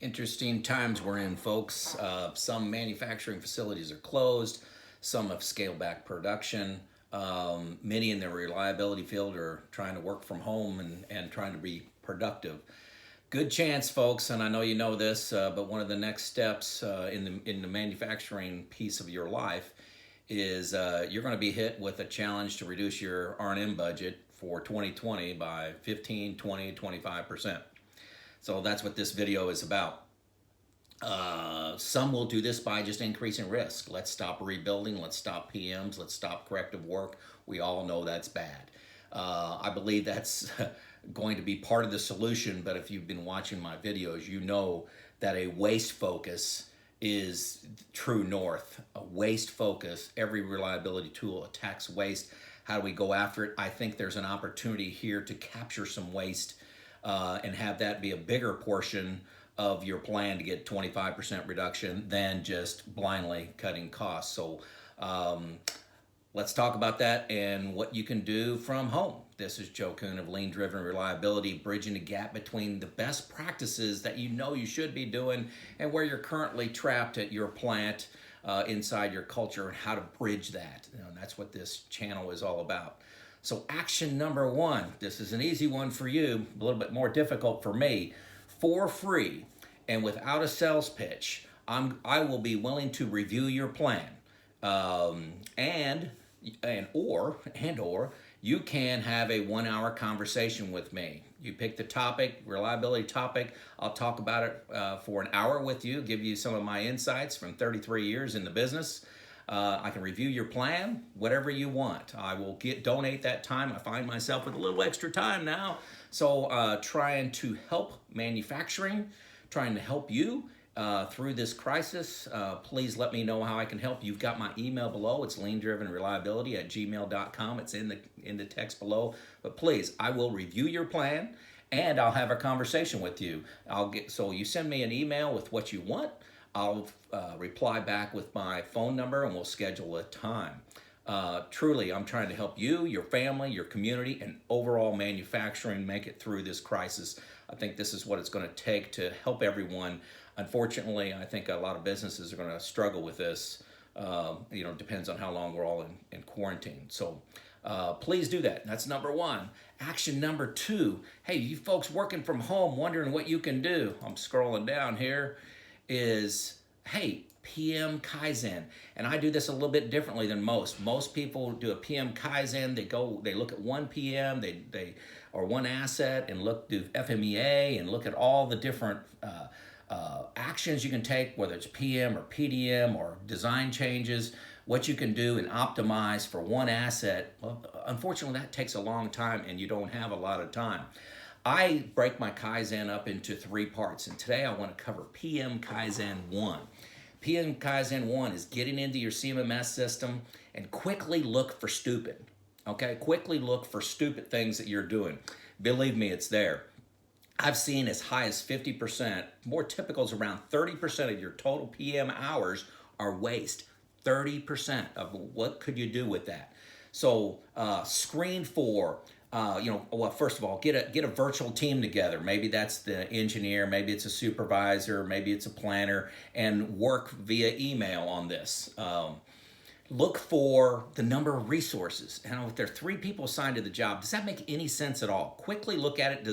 Interesting times we're in, folks. Some manufacturing facilities are closed. Some have scaled back production. Many in the reliability field are trying to work from home and trying to be productive. Good chance, folks, and I know you know this, but one of the next steps in the manufacturing piece of your life is you're going to be hit with a challenge to reduce your R&M budget for 2020 by 15, 20, 25%. So that's what this video is about. Some will do this by just increasing risk. Let's stop rebuilding. Let's stop PMs. Let's stop corrective work. We all know that's bad. I believe that's going to be part of the solution, but if you've been watching my videos, you know that a waste focus is true north. A waste focus, every reliability tool attacks waste. How do we go after it? I think there's an opportunity here to capture some waste and have that be a bigger portion of your plan to get 25% reduction than just blindly cutting costs. So let's talk about that and what you can do from home. This is Joe Kuhn of Lean Driven Reliability, bridging the gap between the best practices that you know you should be doing and where you're currently trapped at your plant inside your culture, and how to bridge that. And that's what this channel is all about. So action number one, this is an easy one for you, a little bit more difficult for me. For free and without a sales pitch, I will be willing to review your plan, or you can have a 1 hour conversation with me. You pick the topic, reliability topic. I'll talk about it for an hour with you, give you some of my insights from 33 years in the business. I can review your plan, whatever you want. I will donate that time. I find myself with a little extra time now. So trying to help manufacturing, trying to help you through this crisis. Please let me know how I can help. You've got my email below. It's leandrivenreliability@gmail.com. It's in the text below. But please, I will review your plan and I'll have a conversation with you. So you send me an email with what you want. I'll reply back with my phone number and we'll schedule a time. Truly, I'm trying to help you, your family, your community, and overall manufacturing make it through this crisis. I think this is what it's going to take to help everyone. Unfortunately, I think a lot of businesses are going to struggle with this. Depends on how long we're all in quarantine. So please do that. That's number one. Action number two, hey, you folks working from home wondering what you can do. I'm scrolling down here. Is, hey, PM Kaizen. And I do this a little bit differently than most. Most people do a PM Kaizen. They look at one PM, or one asset, and do FMEA and look at all the different actions you can take, whether it's PM or PDM or design changes, what you can do and optimize for one asset. Well, unfortunately, that takes a long time and you don't have a lot of time. I break my Kaizen up into 3 parts, and today I want to cover PM Kaizen 1. PM Kaizen 1 is getting into your CMMS system and quickly look for stupid. Okay, quickly look for stupid things that you're doing. Believe me, it's there. I've seen as high as 50%. More typical is around 30% of your total PM hours are waste. 30% of what could you do with that? So screen for. First of all, get a virtual team together. Maybe that's the engineer, maybe it's a supervisor, maybe it's a planner, and work via email on this. Look for the number of resources. And if there are 3 people assigned to the job, does that make any sense at all? Quickly look at it.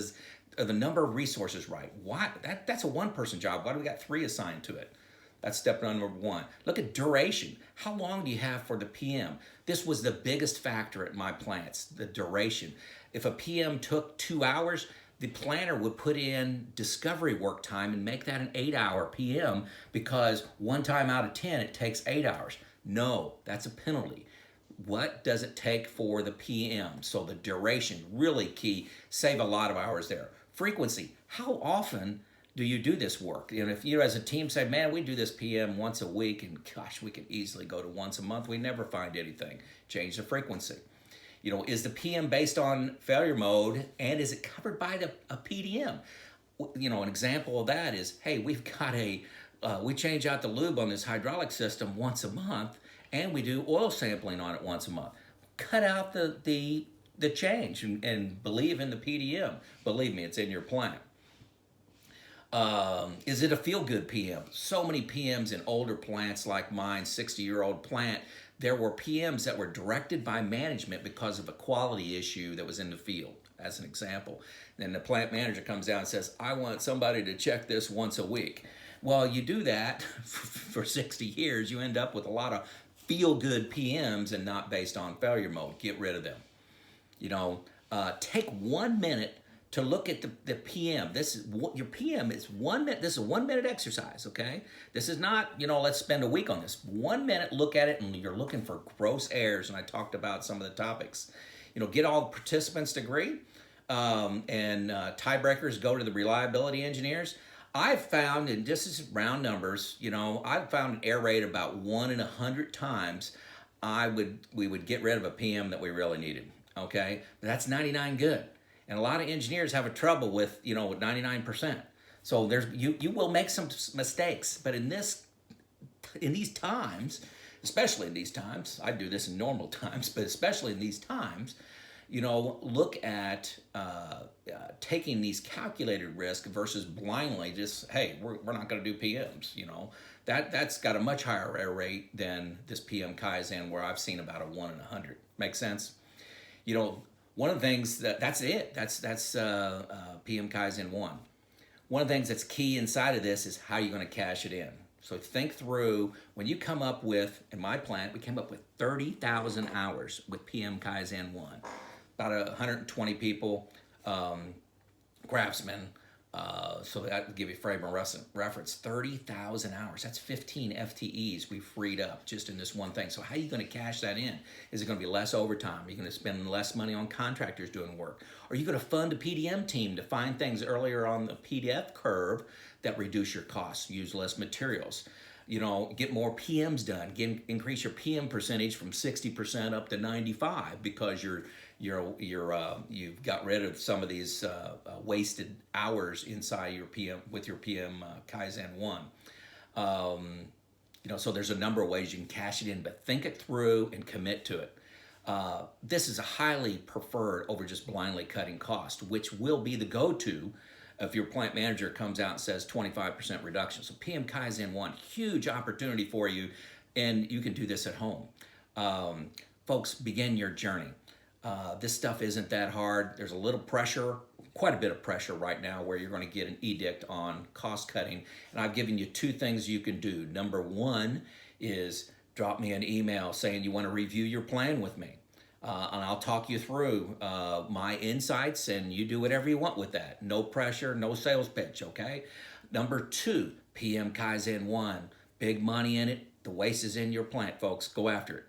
Are the number of resources right? Why? That's a 1-person job. Why do we got 3 assigned to it? That's step number 1. Look at duration. How long do you have for the PM? This was the biggest factor at my plants, the duration. If a PM took 2 hours, the planner would put in discovery work time and make that an 8-hour PM, because 1 time out of 10, it takes 8 hours. No, that's a penalty. What does it take for the PM? So the duration, really key. Save a lot of hours there. Frequency. How often do you do this work? If you as a team say, man, we do this PM once a week, and gosh, we can easily go to once a month, we never find anything. Change the frequency. Is the PM based on failure mode, and is it covered by a PDM? An example of that is, hey, we've got we change out the lube on this hydraulic system once a month, and we do oil sampling on it once a month. Cut out the change and believe in the PDM. Believe me, it's in your plan. Is it a feel-good PM? So many PMs in older plants like mine, 60-year-old plant, there were PMs that were directed by management because of a quality issue that was in the field, as an example. Then the plant manager comes down and says, I want somebody to check this once a week. Well, you do that for 60 years, you end up with a lot of feel-good PMs and not based on failure mode. Get rid of them. Take 1 minute to look at the PM. This is what your PM is. 1 minute. This is a 1 minute exercise. Okay. This is not, let's spend a week on this. 1 minute, look at it, and you're looking for gross errors. And I talked about some of the topics. Get all the participants to agree, and tiebreakers go to the reliability engineers. I've found, and this is round numbers, I've found an error rate about 1 in 100 times. We would get rid of a PM that we really needed. Okay, but that's 99 good. And a lot of engineers have a trouble with, with 99%. So you will make some mistakes, but in these times, especially in these times, I do this in normal times, but especially in these times, look at taking these calculated risk versus blindly just, hey, we're not going to do PMs. That's got a much higher error rate than this PM Kaizen, where I've seen about a 1 in 100. Make sense? One of the things that's PM Kaizen 1. One of the things that's key inside of this is how you're going to cash it in. So think through, when you come up with, in my plant, we came up with 30,000 hours with PM Kaizen 1. About 120 people, craftsmen, so that would give you a frame of reference. 30,000 hours, that's 15 FTEs we freed up just in this one thing. So how are you going to cash that in? Is it going to be less overtime? Are you going to spend less money on contractors doing work? Are you going to fund a PDM team to find things earlier on the PDF curve that reduce your costs, use less materials? Get more PMs done, increase your PM percentage from 60% up to 95 because you've got rid of some of these wasted hours inside your PM with your PM Kaizen 1. So there's a number of ways you can cash it in, but think it through and commit to it. This is a highly preferred over just blindly cutting cost, which will be the go-to if your plant manager comes out and says 25% reduction. So PM Kaizen 1, huge opportunity for you, and you can do this at home. Folks, begin your journey. This stuff isn't that hard. There's a little pressure, quite a bit of pressure right now, where you're going to get an edict on cost cutting. And I've given you 2 things you can do. Number 1 is drop me an email saying you want to review your plan with me. And I'll talk you through my insights, and you do whatever you want with that. No pressure, no sales pitch, okay? Number 2, PM Kaizen 1. Big money in it. The waste is in your plant, folks. Go after it.